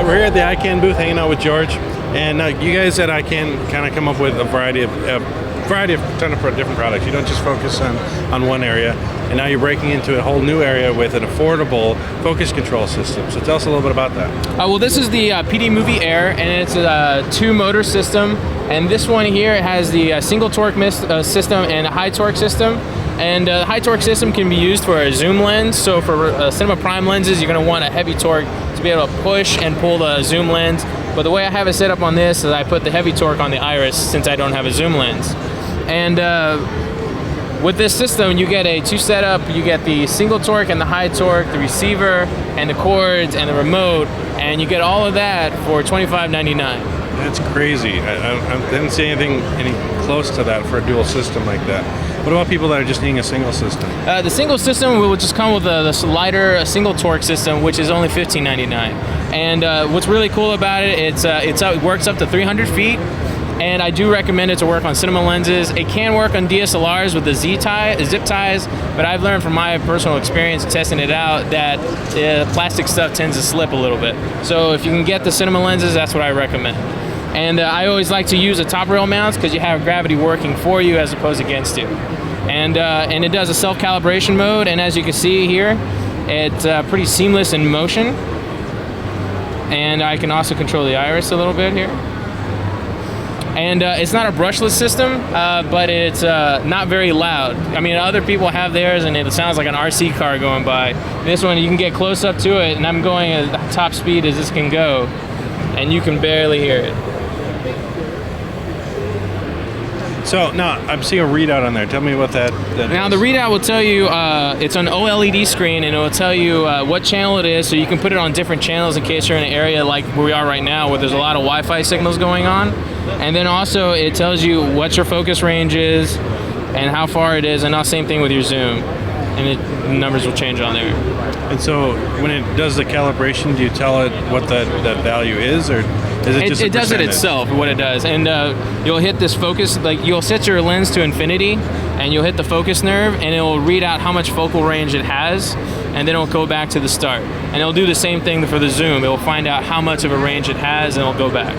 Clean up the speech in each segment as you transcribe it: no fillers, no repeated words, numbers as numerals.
we're here at the Ikan booth hanging out with George, and you guys at Ikan kind of come up with a variety of ton of different products. You don't just focus on one area, and now you're breaking into a whole new area with an affordable focus control system. So tell us a little bit about that. Well, this is the PD Movie Air, and it's a 2-motor system. And this one here has the single torque system and a high torque system. And the high torque system can be used for a zoom lens. So for cinema prime lenses, you're going to want a heavy torque to be able to push and pull the zoom lens. But the way I have it set up on this is I put the heavy torque on the iris since I don't have a zoom lens. And with this system, you get a 2 setup. You get the single torque and the high torque, the receiver and the cords and the remote, and you get all of that for $25.99. That's crazy. I didn't see anything any close to that for a dual system like that. What about people that are just needing a single system? The single system will just come with the lighter single torque system, which is only $15.99. And what's really cool about it, it works up to 300 feet. And I do recommend it to work on cinema lenses. It can work on DSLRs with the zip ties, but I've learned from my personal experience testing it out that the plastic stuff tends to slip a little bit. So if you can get the cinema lenses, that's what I recommend. And I always like to use the top rail mounts because you have gravity working for you as opposed against you. And it does a self-calibration mode, and as you can see here, it's pretty seamless in motion. And I can also control the iris a little bit here. And it's not a brushless system, but it's not very loud. I mean, other people have theirs and it sounds like an RC car going by. This one, you can get close up to it, and I'm going at top speed as this can go, and you can barely hear it. So now I'm seeing a readout on there. Tell me what that now is. The readout will tell you, it's an OLED screen, and it will tell you what channel it is, so you can put it on different channels in case you're in an area like where we are right now where there's a lot of Wi-Fi signals going on. And then also it tells you what your focus range is and how far it is, and now same thing with your zoom. And the numbers will change on there. And so when it does the calibration, do you tell it what that value is, or is it just a It does it itself, what it does. And you'll hit this focus, like you'll set your lens to infinity, and you'll hit the focus nerve, and it will read out how much focal range it has, and then it'll go back to the start. And it'll do the same thing for the zoom. It will find out how much of a range it has, and it'll go back.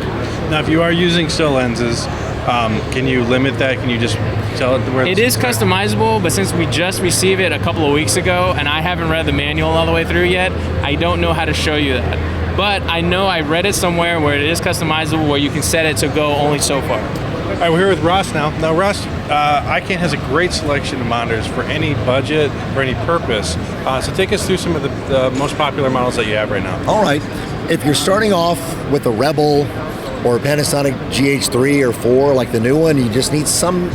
Now, if you are using still lenses, can you limit that? Can you just tell it where it is customizable, but since we just received it a couple of weeks ago, and I haven't read the manual all the way through yet, I don't know how to show you that. But I know I read it somewhere where it is customizable, where you can set it to go only so far. All right, we're here with Ross now. Now, Ross, Ikan has a great selection of monitors for any budget, for any purpose. So take us through some of the most popular models that you have right now. All right. If you're starting off with a Rebel or a Panasonic GH3 or 4, like the new one, you just need some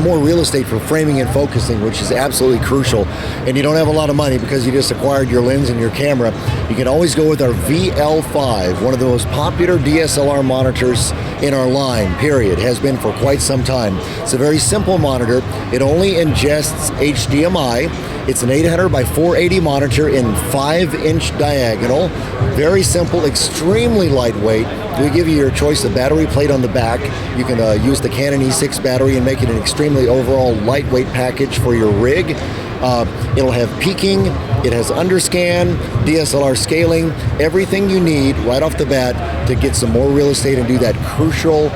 more real estate for framing and focusing, which is absolutely crucial. And you don't have a lot of money because you just acquired your lens and your camera. You can always go with our VL5, one of the most popular DSLR monitors in our line, period. Has been for quite some time. It's a very simple monitor. It only ingests HDMI. It's an 800 by 480 monitor in 5-inch diagonal. Very simple, extremely lightweight. We give you your choice of battery plate on the back. You can use the Canon E6 battery and make it an extremely overall lightweight package for your rig. It'll have peaking, it has underscan, DSLR scaling, everything you need right off the bat to get some more real estate and do that crucial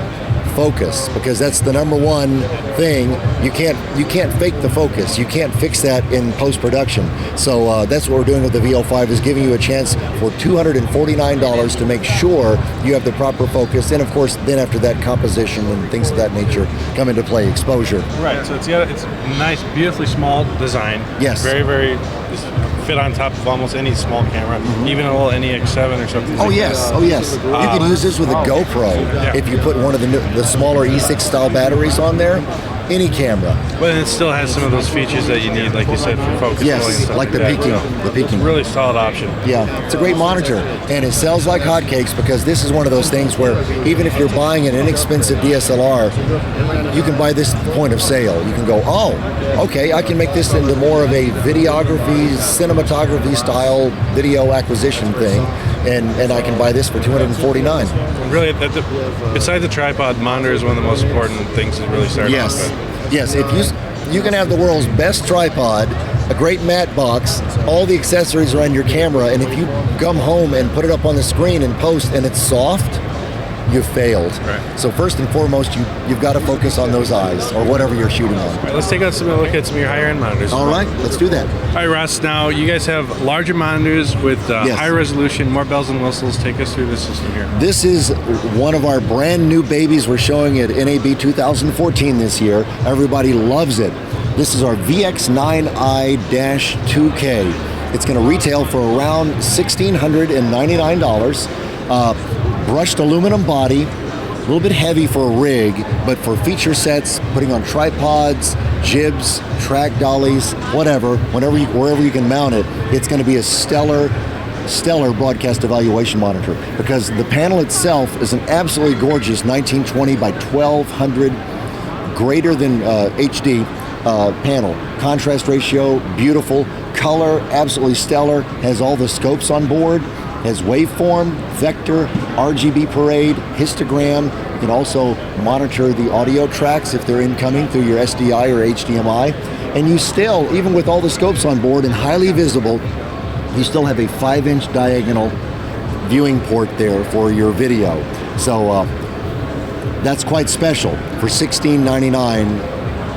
focus, because that's the number one thing. You can't fake the focus. You can't fix that in post-production. So that's what we're doing with the VL5, is giving you a chance for $249 to make sure you have the proper focus. And of course, then after that, composition and things of that nature come into play, exposure. Right, so it's a nice, beautifully small design. Yes. Very, very just fit on top of almost any small camera, even a little NEX7 or something. Oh yes, oh yes. You can use this with a GoPro if you put one of the smaller E6 style batteries on there. Any camera. But it still has some of those features that you need, like you said, for focus. Yes, like the peaking. The peaking. Really solid option. Yeah, it's a great monitor, and it sells like hotcakes, because this is one of those things where even if you're buying an inexpensive DSLR, you can buy this at the point of sale. You can go, oh, okay, I can make this into more of a videography, cinematography style video acquisition thing, and I can buy this for $249. Really, besides the tripod, monitor is one of the most important things to really start off with. Yes, you can have the world's best tripod, a great mat box, all the accessories are on your camera, and if you come home and put it up on the screen and post and it's soft, you've failed. Right. So first and foremost, you've got to focus on those eyes or whatever you're shooting on. All right, let's take a look at some of your higher end monitors. All right, let's do that. All right, Russ, now you guys have larger monitors with Yes. high resolution, more bells and whistles. Take us through the system here. This is one of our brand new babies we're showing at NAB 2014 this year. Everybody loves it. This is our VX9i-2K. It's going to retail for around $1,699. Brushed aluminum body, a little bit heavy for a rig, but for feature sets, putting on tripods, jibs, track dollies, whatever, wherever you can mount it, it's going to be a stellar broadcast evaluation monitor, because the panel itself is an absolutely gorgeous 1920 by 1200, greater than HD panel. Contrast ratio, beautiful. Color, absolutely stellar. Has all the scopes on board. Has waveform, vector, RGB parade, histogram. You can also monitor the audio tracks if they're incoming through your SDI or HDMI. And you still, even with all the scopes on board and highly visible, you still have a 5-inch diagonal viewing port there for your video. So that's quite special for $16.99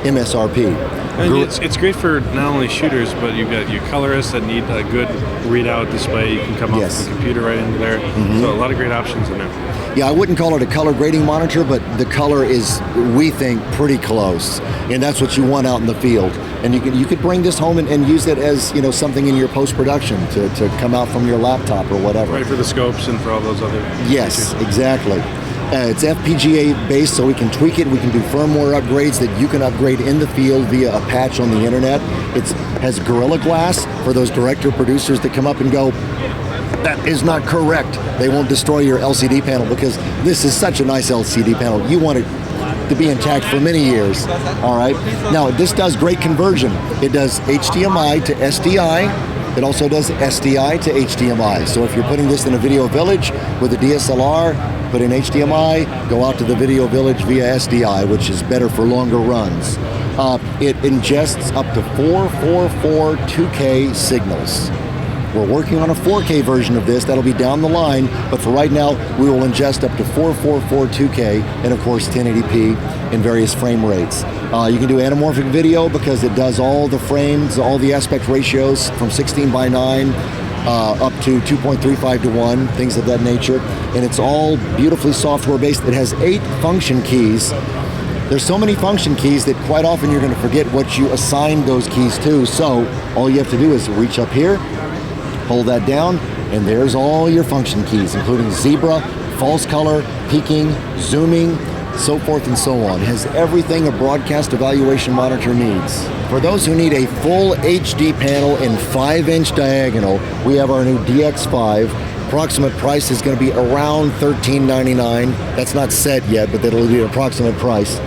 MSRP. And it's great for not only shooters, but you've got your colorists that need a good readout display. You can come up with the computer right into there. So a lot of great options in there. Yeah, I wouldn't call it a color grading monitor, but the color is, we think, pretty close. And that's what you want out in the field. And you could bring this home and use it as, you know, something in your post-production to come out from your laptop or whatever. Right, for the scopes and for all those other Yes, features. exactly. It's FPGA based, so we can tweak it. We can do firmware upgrades that you can upgrade in the field via a patch on the internet. It has Gorilla Glass for those director producers that come up and go, that is not correct. They won't destroy your LCD panel, because this is such a nice LCD panel. You want it to be intact for many years. All right. Now, this does great conversion. It does HDMI to SDI. It also does SDI to HDMI. So if you're putting this in a video village with a DSLR, put in HDMI, go out to the video village via SDI, which is better for longer runs. It ingests up to 444 2K signals. We're working on a 4K version of this. That'll be down the line, but for right now, we will ingest up to 444 2K and, of course, 1080p in various frame rates. You can do anamorphic video because it does all the frames, all the aspect ratios from 16:9 up to 2.35 to 1, things of that nature. And it's all beautifully software-based. It has 8 function keys. There's so many function keys that quite often you're going to forget what you assigned those keys to. So all you have to do is reach up here, hold that down, and there's all your function keys, including zebra, false color, peaking, zooming, so forth and so on. It has everything a broadcast evaluation monitor needs. For those who need a full HD panel in 5-inch diagonal, we have our new DX5. Approximate price is going to be around $13.99. That's not set yet, but that'll be an approximate price.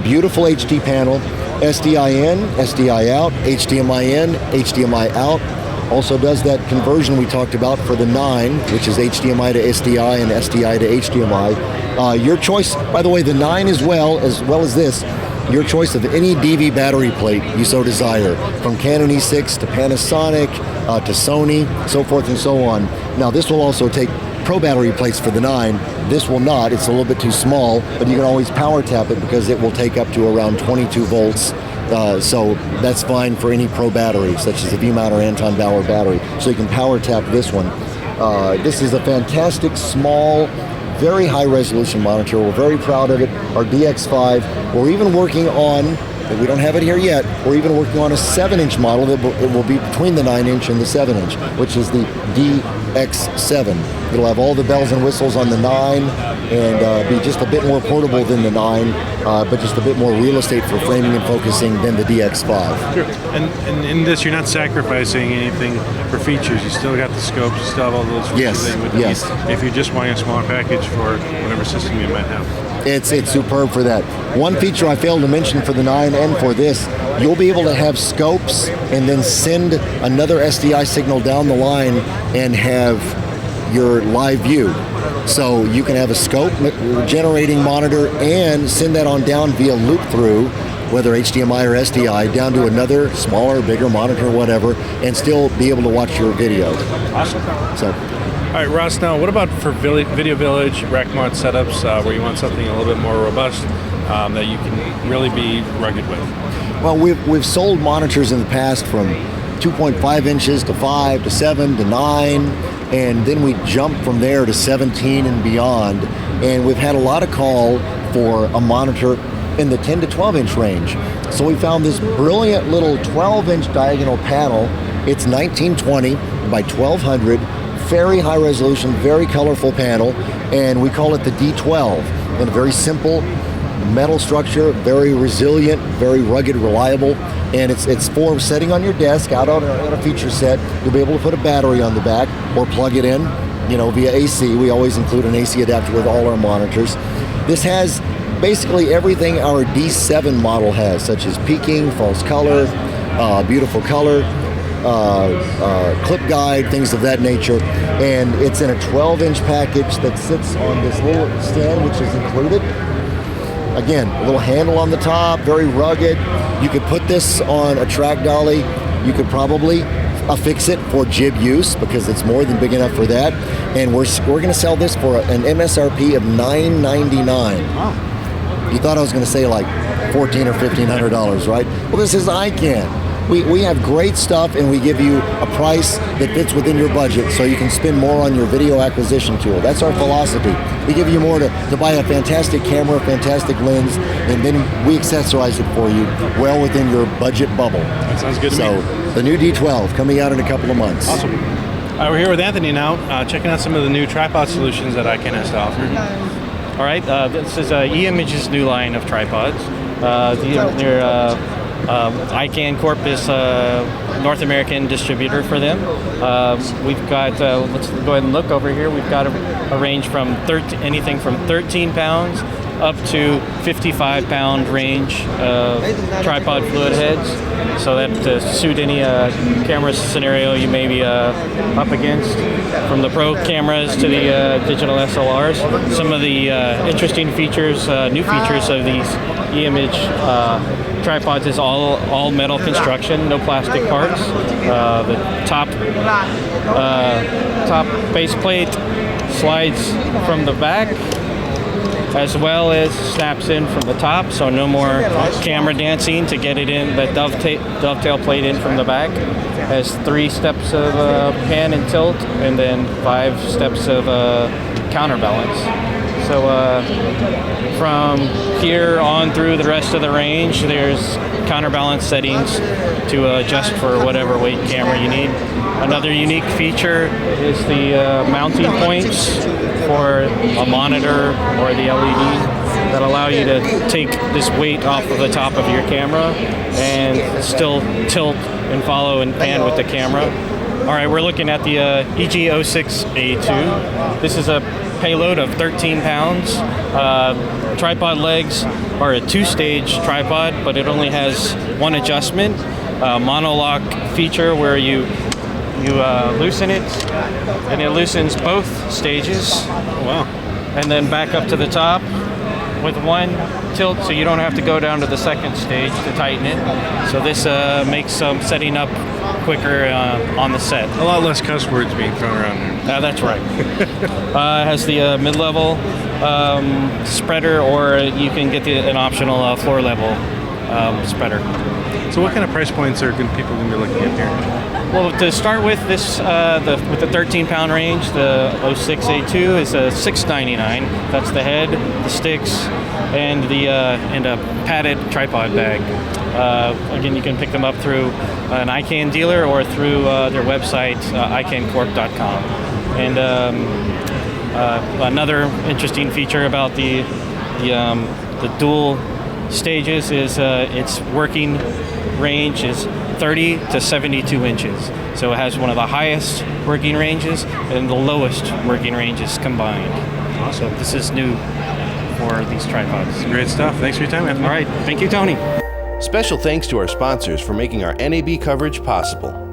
Beautiful HD panel, SDI in, SDI out, HDMI in, HDMI out. Also does that conversion we talked about for the 9, which is HDMI to SDI and SDI to HDMI. Your choice, by the way, the 9 as well as this, your choice of any DV battery plate you so desire, from Canon E6 to Panasonic to Sony, so forth and so on. Now this will also take Pro battery plates for the 9. This will not, it's a little bit too small, but you can always power tap it because it will take up to around 22 volts. So that's fine for any Pro battery, such as the V-mount or Anton Bauer battery. So you can power tap this one. This is a fantastic, small, very high resolution monitor. We're very proud of it. Our DX5. We're even working on, we don't have it here yet, we're even working on a 7-inch model that it will be between the 9-inch and the 7-inch, which is the DX7. It'll have all the bells and whistles on the 9 and be just a bit more portable than the 9, but just a bit more real estate for framing and focusing than the DX5. Sure. And in this, you're not sacrificing anything for features. You still got the scopes, you still have all those features that you would need if you're just wanting a smaller package for whatever system you might have. It's superb for that. One feature I failed to mention for the 9 and for this, you'll be able to have scopes and then send another SDI signal down the line and have your live view. So you can have a scope generating monitor and send that on down via loop through whether HDMI or SDI, down to another smaller, bigger monitor, whatever, and still be able to watch your video. Awesome. So. All right, Ross, now what about for Video Village, rack mount setups where you want something a little bit more robust that you can really be rugged with? Well, we've sold monitors in the past from 2.5 inches to 5 to 7 to 9, and then we jumped from there to 17 and beyond. And we've had a lot of call for a monitor in the 10 to 12 inch range. So we found this brilliant little 12 inch diagonal panel. It's 1920 by 1200, very high resolution, very colorful panel, and we call it the D12. And a very simple metal structure, very resilient, very rugged, reliable, and it's for setting on your desk out on a feature set. You'll be able to put a battery on the back or plug it in, via AC. We always include an AC adapter with all our monitors. This has basically everything our D7 model has, such as peaking, false color, beautiful color, clip guide, things of that nature. And it's in a 12-inch package that sits on this little stand, which is included. Again, a little handle on the top, very rugged. You could put this on a track dolly. You could probably affix it for jib use because it's more than big enough for that. And we're going to sell this for an MSRP of $999. Wow. You thought I was going to say like $1,400 or $1,500, right? Well, this is Ikan. We have great stuff, and we give you a price that fits within your budget so you can spend more on your video acquisition tool. That's our philosophy. We give you more to buy a fantastic camera, fantastic lens, and then we accessorize it for you well within your budget bubble. That sounds good to me. So the new D12 coming out in a couple of months. Awesome. We're here with Anthony now, checking out some of the new tripod solutions that Ikan has to offer. All right, this is eImage's new line of tripods. They're Ikan Corp is a North American distributor for them. We've got, let's go ahead and look over here. We've got a range from anything from 13 pounds up to 55-pound range of tripod fluid heads. So that to suit any camera scenario you may be up against, from the pro cameras to the digital SLRs. Some of the interesting features, new features of these eImage tripods is all metal construction, no plastic parts. The top base plate slides from the back, as well as snaps in from the top, so no more camera dancing to get it in, that dovetail plate in from the back. Has 3 steps of pan and tilt, and then 5 steps of counterbalance. So from here on through the rest of the range, there's counterbalance settings to adjust for whatever weight camera you need. Another unique feature is the mounting points for a monitor or the LED that allow you to take this weight off of the top of your camera and still tilt and follow and pan with the camera. All right, we're looking at the EG06A2. This is a payload of 13 pounds. Tripod legs are a 2-stage tripod, but it only has one adjustment, monolock feature where you loosen it, and it loosens both stages. Oh, wow. And then back up to the top with one tilt, so you don't have to go down to the second stage to tighten it. So this makes setting up quicker on the set. A lot less cuss words being thrown around there. That's right. It has the mid-level spreader, or you can get an optional floor-level spreader. So what kind of price points are people going to be looking at here? Well, to start with, this with the 13-pound range, the 06A2 is a $699. That's the head, the sticks, and a padded tripod bag. Again, you can pick them up through an Ikan dealer or through their website, ikancorp.com. And another interesting feature about the dual stages is its working range is 30 to 72 inches. So it has one of the highest working ranges and the lowest working ranges combined. Awesome. This is new for these tripods. Great stuff. Thanks for your time, Anthony. All right. Thank you, Tony. Special thanks to our sponsors for making our NAB coverage possible.